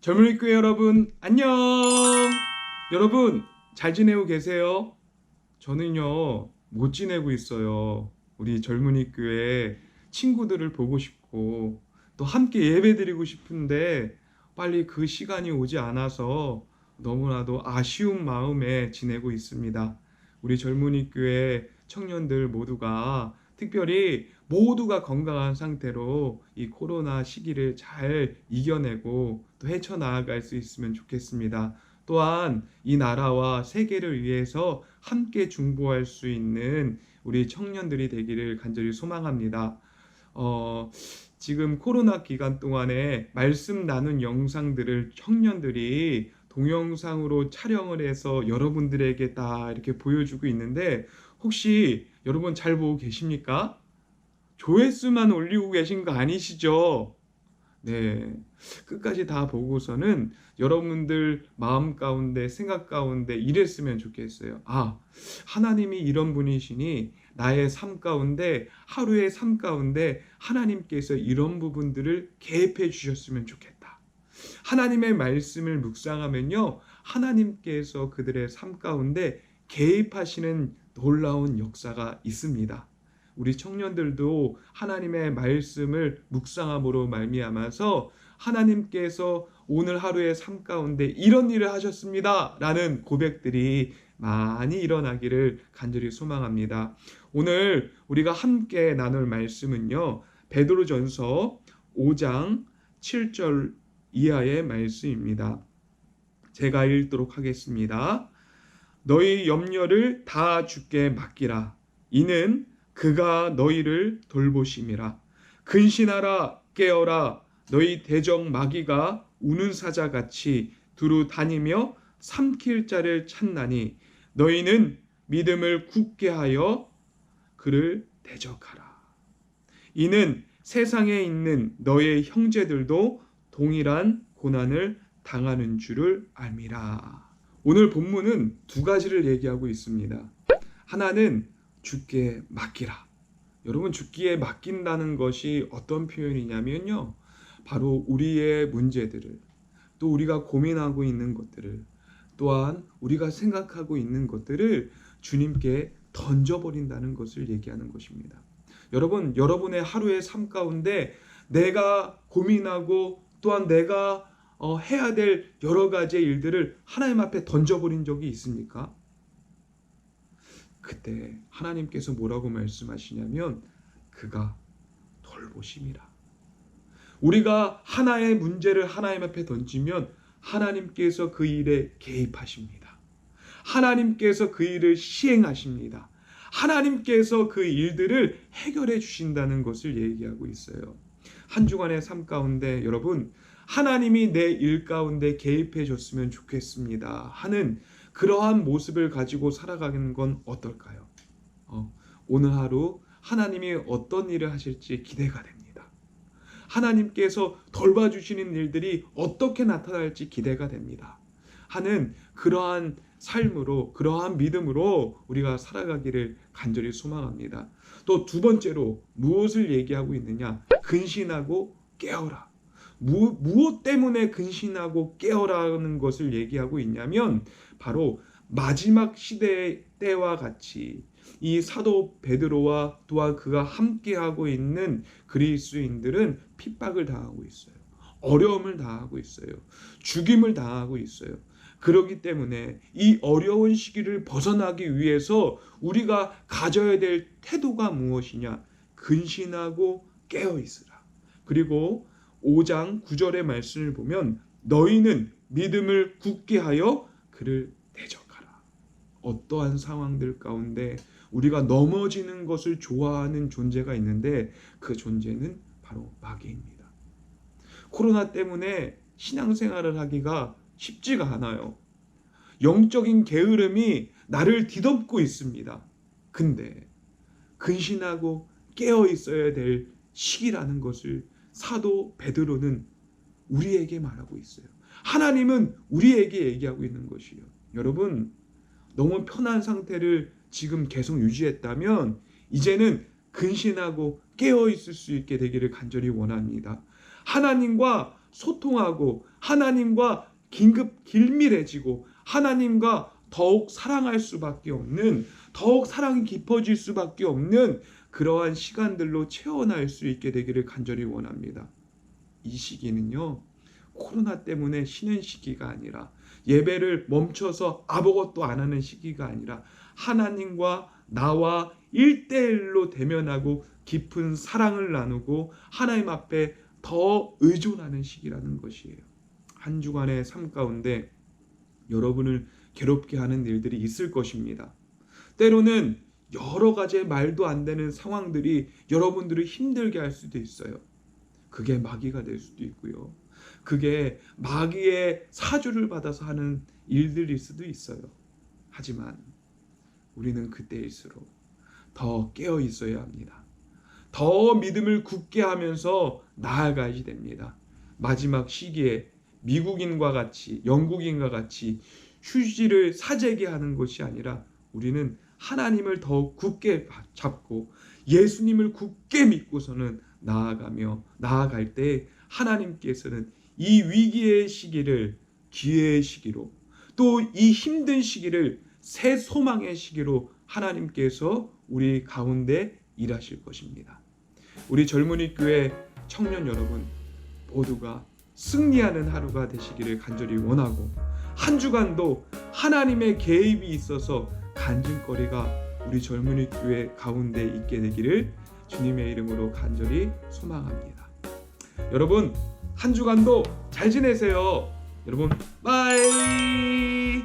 젊은이교회 여러분 안녕. 여러분 잘 지내고 계세요? 저는요 못 지내고 있어요. 우리 젊은이교회 친구들을 보고 싶고 또 함께 예배드리고 싶은데 빨리 그 시간이 오지 않아서 너무나도 아쉬운 마음에 지내고 있습니다. 우리 젊은이교회 청년들 모두가 특별히 모두가 건강한 상태로 이 코로나 시기를 잘 이겨내고 또 헤쳐나갈 수 있으면 좋겠습니다. 또한 이 나라와 세계를 위해서 함께 중보할 수 있는 우리 청년들이 되기를 간절히 소망합니다. 지금 코로나 기간 동안에 말씀 나눈 영상들을 청년들이 동영상으로 촬영을 해서 여러분들에게 다 이렇게 보여주고 있는데 혹시 여러분 잘 보고 계십니까? 조회수만 올리고 계신 거 아니시죠? 네. 끝까지 다 보고서는 여러분들 마음 가운데, 생각 가운데 이랬으면 좋겠어요. 아, 하나님이 이런 분이시니 나의 삶 가운데, 하루의 삶 가운데 하나님께서 이런 부분들을 개입해 주셨으면 좋겠다. 하나님의 말씀을 묵상하면요, 하나님께서 그들의 삶 가운데 개입하시는 놀라운 역사가 있습니다. 우리 청년들도 하나님의 말씀을 묵상함으로 말미암아서 하나님께서 오늘 하루의 삶 가운데 이런 일을 하셨습니다 라는 고백들이 많이 일어나기를 간절히 소망합니다. 오늘 우리가 함께 나눌 말씀은요, 베드로전서 5장 7절 이하의 말씀입니다. 제가 읽도록 하겠습니다. 너희 염려를 다 주께 맡기라. 이는 그가 너희를 돌보심이라. 근신하라, 깨어라. 너희 대적 마귀가 우는 사자같이 두루 다니며 삼킬 자를 찾나니 너희는 믿음을 굳게 하여 그를 대적하라. 이는 세상에 있는 너의 형제들도 동일한 고난을 당하는 줄을 알미라. 오늘 본문은 두 가지를 얘기하고 있습니다. 하나는 주께 맡기라. 여러분, 주께 맡긴다는 것이 어떤 표현이냐면요, 바로 우리의 문제들을, 또 우리가 고민하고 있는 것들을, 또한 우리가 생각하고 있는 것들을 주님께 던져버린다는 것을 얘기하는 것입니다. 여러분, 여러분의 하루의 삶 가운데 내가 고민하고 또한 내가 해야 될 여러 가지의 일들을 하나님 앞에 던져버린 적이 있습니까? 그때 하나님께서 뭐라고 말씀하시냐면 그가 돌보심이라. 우리가 하나의 문제를 하나님 앞에 던지면 하나님께서 그 일에 개입하십니다. 하나님께서 그 일을 시행하십니다. 하나님께서 그 일들을 해결해 주신다는 것을 얘기하고 있어요. 한 주간의 삶 가운데 여러분, 하나님이 내 일 가운데 개입해 줬으면 좋겠습니다 하는 그러한 모습을 가지고 살아가는 건 어떨까요? 오늘 하루 하나님이 어떤 일을 하실지 기대가 됩니다. 하나님께서 돌봐주시는 일들이 어떻게 나타날지 기대가 됩니다 하는 그러한 삶으로, 그러한 믿음으로 우리가 살아가기를 간절히 소망합니다. 또 두 번째로 무엇을 얘기하고 있느냐? 근신하고 깨어라. 무엇 때문에 근신하고 깨어라는 것을 얘기하고 있냐면 바로 마지막 시대의 때와 같이 이 사도 베드로와 또한 그가 함께하고 있는 그리스도인들은 핍박을 당하고 있어요. 어려움을 당하고 있어요. 죽임을 당하고 있어요. 그렇기 때문에 이 어려운 시기를 벗어나기 위해서 우리가 가져야 될 태도가 무엇이냐? 근신하고 깨어 있으라. 그리고 5장 9절의 말씀을 보면 너희는 믿음을 굳게 하여 그를 대적하라. 어떠한 상황들 가운데 우리가 넘어지는 것을 좋아하는 존재가 있는데 그 존재는 바로 마귀입니다. 코로나 때문에 신앙생활을 하기가 쉽지가 않아요. 영적인 게으름이 나를 뒤덮고 있습니다. 근데 근신하고 깨어 있어야 될 시기라는 것을 사도 베드로는 우리에게 말하고 있어요. 하나님은 우리에게 얘기하고 있는 것이요. 여러분, 너무 편한 상태를 지금 계속 유지했다면 이제는 근신하고 깨어 있을 수 있게 되기를 간절히 원합니다. 하나님과 소통하고 하나님과 긴급 길밀해지고 하나님과 더욱 사랑할 수밖에 없는, 더욱 사랑이 깊어질 수밖에 없는 그러한 시간들로 채워날 수 있게 되기를 간절히 원합니다. 이 시기는요, 코로나 때문에 쉬는 시기가 아니라, 예배를 멈춰서 아무것도 안 하는 시기가 아니라, 하나님과 나와 1대1로 대면하고 깊은 사랑을 나누고 하나님 앞에 더 의존하는 시기라는 것이에요. 한 주간의 삶 가운데 여러분을 괴롭게 하는 일들이 있을 것입니다. 때로는 여러 가지의 말도 안 되는 상황들이 여러분들을 힘들게 할 수도 있어요. 그게 마귀가 될 수도 있고요. 그게 마귀의 사주를 받아서 하는 일들일 수도 있어요. 하지만 우리는 그때일수록 더 깨어 있어야 합니다. 더 믿음을 굳게 하면서 나아가야 됩니다. 마지막 시기에 미국인과 같이, 영국인과 같이 휴지를 사재기 하는 것이 아니라 우리는 하나님을 더 굳게 잡고 예수님을 굳게 믿고서는 나아갈 때 하나님께서는 이 위기의 시기를 기회의 시기로, 또 이 힘든 시기를 새 소망의 시기로 하나님께서 우리 가운데 일하실 것입니다. 우리 젊은이 교회 청년 여러분 모두가 승리하는 하루가 되시기를 간절히 원하고, 한 주간도 하나님의 개입이 있어서 간증거리가 우리 젊은이 교회 가운데 있게 되기를 주님의 이름으로 간절히 소망합니다. 여러분 한 주간도 잘 지내세요. 여러분 바이.